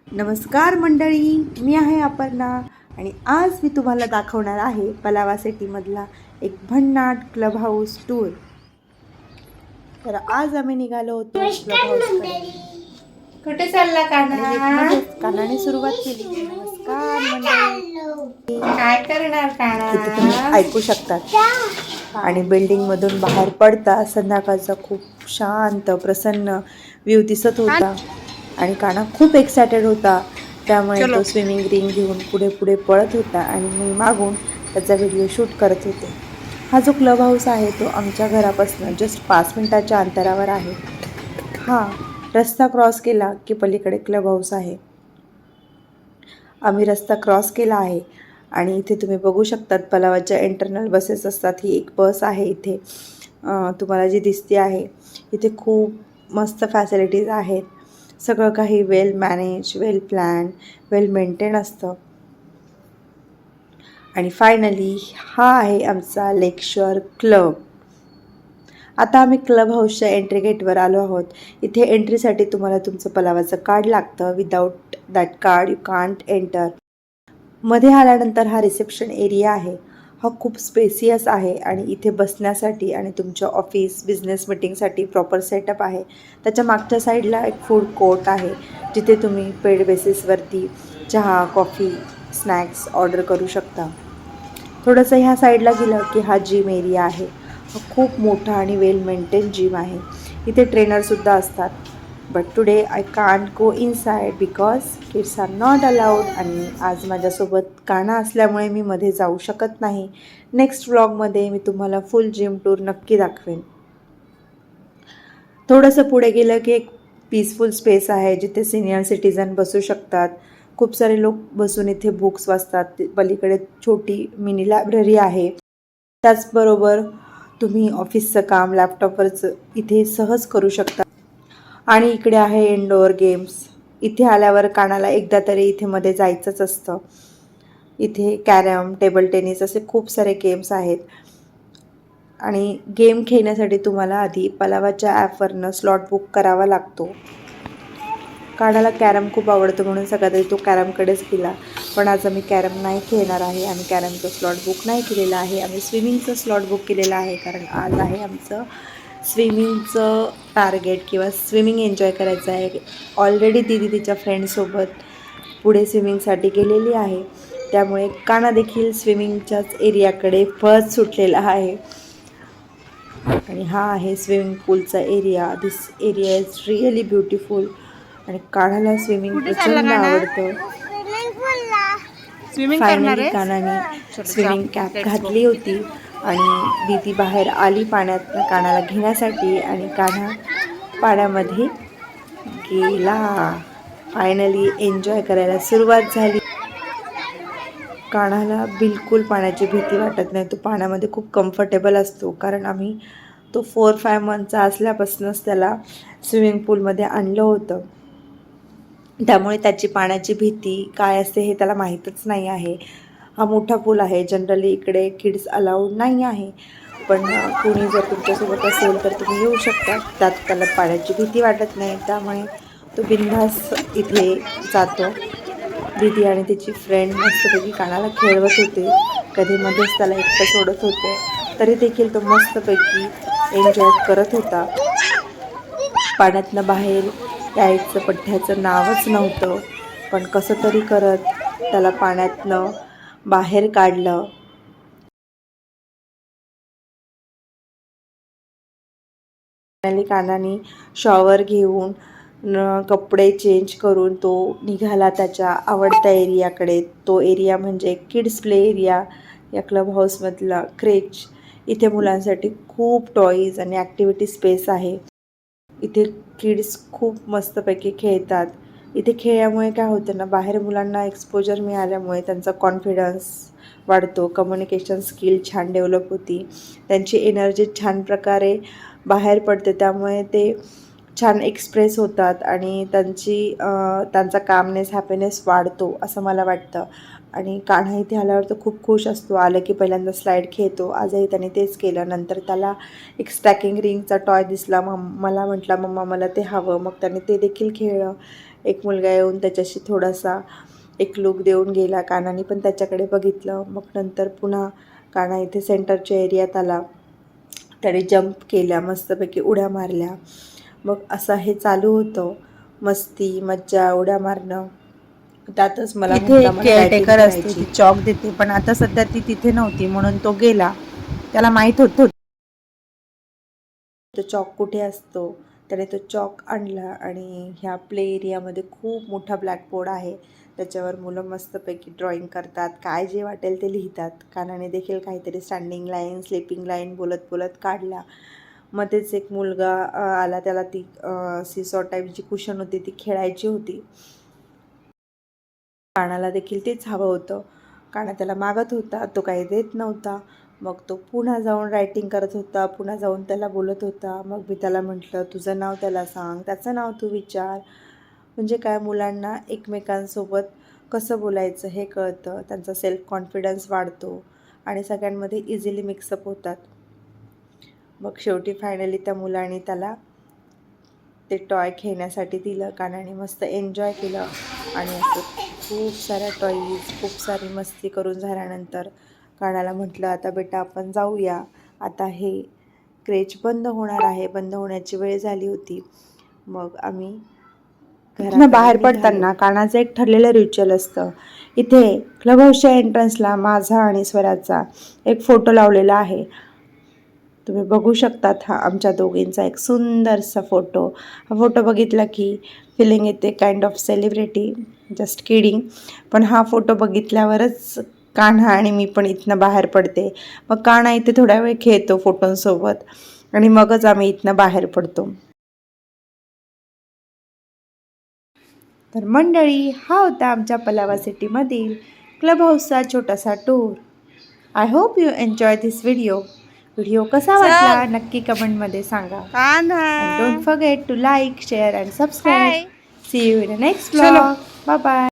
नमस्कार मंडळी, मी आहे अपर्णा आणि आज मी तुम्हाला दाखवणार आहे पलावा सिटीमधला एक भन्नाट क्लब हाऊस टूर. तर आज आम्ही निघालो होतो क्लब हाऊसकडे. कुठे चालला कानाने सुरुवात केली. नमस्कार मंडळी, काय करणार इथे तुम्ही ऐकू शकतात. आणि बिल्डिंगमधून बाहेर पडता संध्याकाळचा खूप शांत प्रसन्न व्ह्यू दिसत होता आणि काना खूप एक्सायटेड होता. त्यामुळे तो स्विमिंग रिंग घेऊन पुढे पुढे पळत होता आणि मी मागून त्याचा व्हिडिओ शूट करत होते. हा जो क्लब हाऊस आहे तो आमच्या घरापासून जस्ट 5 मिनिटाच्या अंतरावर आहे. रस्ता क्रॉस केला की पलीकडे क्लब हाऊस आहे. आम्ही रस्ता क्रॉस केला आहे आणि इथे तुम्ही बघू शकतात पलावाच्या इंटरनल बसेस असतात. ही एक बस आहे इथे तुम्हाला जी दिसते आहे. इथे खूप मस्त फॅसिलिटीज आहेत. सगळं काही वेल मॅनेज, वेल प्लॅन, वेल मेंटेन असतं. आणि फायनली हा आहे आमचा लेकशोर क्लब. आता आम्ही क्लब हाऊसच्या एंट्री गेटवर आलो आहोत. इथे एंट्रीसाठी तुम्हाला तुमचं पलावाचं कार्ड लागतं. Without that card you can't enter. मध्ये आल्यानंतर हा रिसेप्शन एरिया आहे. हा खूप स्पेसियस आहे आणि इथे बसण्यासाठी आणि तुमच्या ऑफिस बिझनेस मीटिंगसाठी प्रॉपर सेटअप आहे. त्याच्या मागच्या साईडला एक फूड कोर्ट आहे जिथे तुम्ही पेड बेसिसवरती चहा, कॉफी, स्नॅक्स ऑर्डर करू शकता. थोडंसं ह्या साईडला गेलं की हा जिम एरिया आहे. हा खूप मोठा आणि वेल मेंटेन जिम आहे. इथे ट्रेनरसुद्धा असतात. But today I can't go inside because kids are not allowed. आणि आज माझ्यासोबत काना असल्यामुळे मी मध्ये जाऊ शकत नाही. नेक्स्ट व्लॉगमध्ये मी तुम्हाला फुल जिम टूर नक्की दाखवेन. थोडंसं पुढे गेलं की एक पीसफुल स्पेस आहे जिथे सिनियर सिटीजन बसू शकतात. खूप सारे लोक बसून इथे बुक्स वाचतात. पलीकडे छोटी मिनी लायब्ररी आहे. त्याचबरोबर तुम्ही ऑफिसचं काम लॅपटॉपवरच इथे सहज करू शकता. आणि इकडे आहे इनडोअर गेम्स. इथे आल्यावर कानाला एकदा तरी इथे मध्ये जायचंच असतं. इथे कॅरम, टेबल टेनिस असे खूप सारे गेम्स आहेत. आणि गेम खेळण्यासाठी तुम्हाला आधी पलावाच्या ॲपवरनं स्लॉट बुक करावा लागतो. कानाला कॅरम खूप आवडतो म्हणून सगळ्यात आधी तो कॅरमकडेच गेला. पण आज आम्ही कॅरम नाही खेळणार आहे. आम्ही कॅरमचं स्लॉट बुक नाही केलेलं आहे. आम्ही स्विमिंगचं स्लॉट बुक केलेलं आहे कारण आज आहे आमचं स्विमिंगचं टार्गेट किंवा स्विमिंग एन्जॉय करायचं आहे. ऑलरेडी दीदी तिच्या फ्रेंडसोबत पुढे स्विमिंगसाठी गेलेली आहे. त्यामुळे काना देखील स्विमिंगच्याच एरियाकडे फर्स्ट सुटलेला आहे. आणि हा आहे स्विमिंग पूलचा area. This area is really beautiful. आणि कानाला स्विमिंग प्रचंड आवडतं. फायनली कानाने स्विमिंग कॅप घातली होती आणि दीदी बाहेर आली पाण्यात कानाला घेण्यासाठी आणि काना पाण्यामध्ये गेला. फायनली एन्जॉय करायला सुरुवात झाली. कानाला बिलकुल पाण्याची भीती वाटत नाही. तो पाण्यामध्ये खूप कम्फर्टेबल असतो कारण आम्ही तो 4-5 मंथचा असल्यापासूनच त्याला स्विमिंग पूलमध्ये आणलं होतं. त्यामुळे त्याची पाण्याची भीती काय असते हे त्याला माहीतच नाही आहे. हा मोठा पूल आहे. जनरली इकडे किड्स अलाउड नाही आहे. पण कोणी जर तुमच्यासोबत असेल तर तुम्ही येऊ शकता. त्यात त्याला पाण्याची भीती वाटत नाही. त्यामुळे तो बिनधास इथे जातो. दीदी आणि तिची फ्रेंड मस्तपैकी कानाला खेळवत होते. कधी मध्येच त्याला एकटं सोडत होते. तरी देखील तो मस्तपैकी एन्जॉय करत होता. पाण्यातनं बाहेर यायचं पठ्ठ्याचं नावच नव्हतं. पण कसं तरी करत त्याला पाण्यातनं बाहेर काढलं. फायनली कानाने शॉवर घेऊन कपडे चेंज करून तो निघाला त्याच्या आवडत्या एरियाकडे. तो एरिया म्हणजे किड्स प्ले एरिया. या क्लब हाऊसमधला क्रेच. इथे मुलांसाठी खूप टॉईज आणि ॲक्टिव्हिटी स्पेस आहे. इथे किड्स खूप मस्तपैकी खेळतात. इथे खेळल्यामुळे काय होतं ना, बाहेर मुलांना एक्सपोजर मिळाल्यामुळे त्यांचा कॉन्फिडन्स वाढतो. कम्युनिकेशन स्किल छान डेव्हलप होती. त्यांची एनर्जी छान प्रकारे बाहेर पडते. त्यामुळे ते छान एक्सप्रेस होतात आणि त्यांचा कामनेस, हॅपीनेस वाढतो असं मला वाटतं. आणि कान्हा इथे आल्यावर तो खूप खुश असतो. आलं की पहिल्यांदा स्लाईड खेळतो. आजही त्याने तेच केलं. नंतर त्याला एक स्टॅकिंग रिंगचा टॉय दिसला. मला म्हटला मम्मा मला ते हवं. मग त्याने ते देखील खेळलं. एक मुलगा येऊन त्याच्याशी थोडासा एक लूक देऊन गेला. कानाने पण त्याच्याकडे बघितलं. मग नंतर पुन्हा काना इथे सेंटरच्या एरियात आला. त्याने जंप केल्या, मस्तपैकी उड्या मारल्या. मग असं हे चालू होतं, मस्ती मज्जा उड्या मारणं. त्यातच मला इथे एक केअरटेकर असते, ती चॉक देते, पण आता सध्या ती तिथे नव्हती म्हणून तो गेला. त्याला माहीत होतं तो चॉक कुठे असतो. त्याने तो चॉक आणला आणि ह्या प्ले एरियामध्ये खूप मोठा ब्लॅकबोर्ड आहे. त्याच्यावर मुलं मस्तपैकी ड्रॉइंग करतात, काय जे वाटेल ते लिहितात. कानाने देखील काहीतरी स्टँडिंग लाईन स्लिपिंग लाईन बोलत बोलत काढल्या. मध्येच एक मुलगा आला, त्याला ती सीसॉ टाईप जी कुशन होती ती खेळायची होती. कानाला देखील तेच हवं होतं. काना त्याला मागत होता, तो काही देत नव्हता. मग तो पुन्हा जाऊन रायटिंग करत होता, पुन्हा जाऊन त्याला बोलत होता. मग मी त्याला म्हटलं, तुझं नाव त्याला सांग, त्याचं नाव तू विचार. म्हणजे काय, मुलांना एकमेकांसोबत कसं बोलायचं हे कळतं, त्यांचा सेल्फ कॉन्फिडन्स वाढतो आणि सगळ्यांमध्ये इझिली मिक्सअप होतात. मग शेवटी फायनली त्या मुलाने त्याला ते टॉय खेळण्यासाठी दिलं. कानाने मस्त एन्जॉय केलं आणि असं खूप साऱ्या टॉईज खूप सारी मस्ती करून झाल्यानंतर कानाला म्हटलं, आता बेटा आपण जाऊया, आता हे क्रेच बंद होणार आहे, बंद होण्याची वेळ झाली होती. मग आम्ही घराकडे बाहेर निघालो. पडताना कानाचं एक ठरलेलं रिच्युअल असतं. इथे क्लब हाऊसच्या एंट्रन्सला माझा आणि स्वराचा एक फोटो लावलेला आहे. तुम्ही बघू शकतात, हा आमच्या दोघींचा एक सुंदरसा फोटो. हा फोटो बघितला की फिलिंग येते kind of celebrity, just kidding. पण हा फोटो बघितल्यावरच कान्हा आणि मी पण इथनं बाहेर पडते. मग कान्हा इथे थोड्या वेळ खेळतो फोटोंसोबत आणि मगच आम्ही इथनं बाहेर पडतो. तर मंडळी, हा होता आमच्या पलावा सिटीमधील क्लब हाऊसचा छोटासा tour. I hope you enjoy this video. Video कसा वाटला नक्की कमेंटमध्ये सांगा. And don't forget to like, share and subscribe. See you in the next vlog. Bye bye.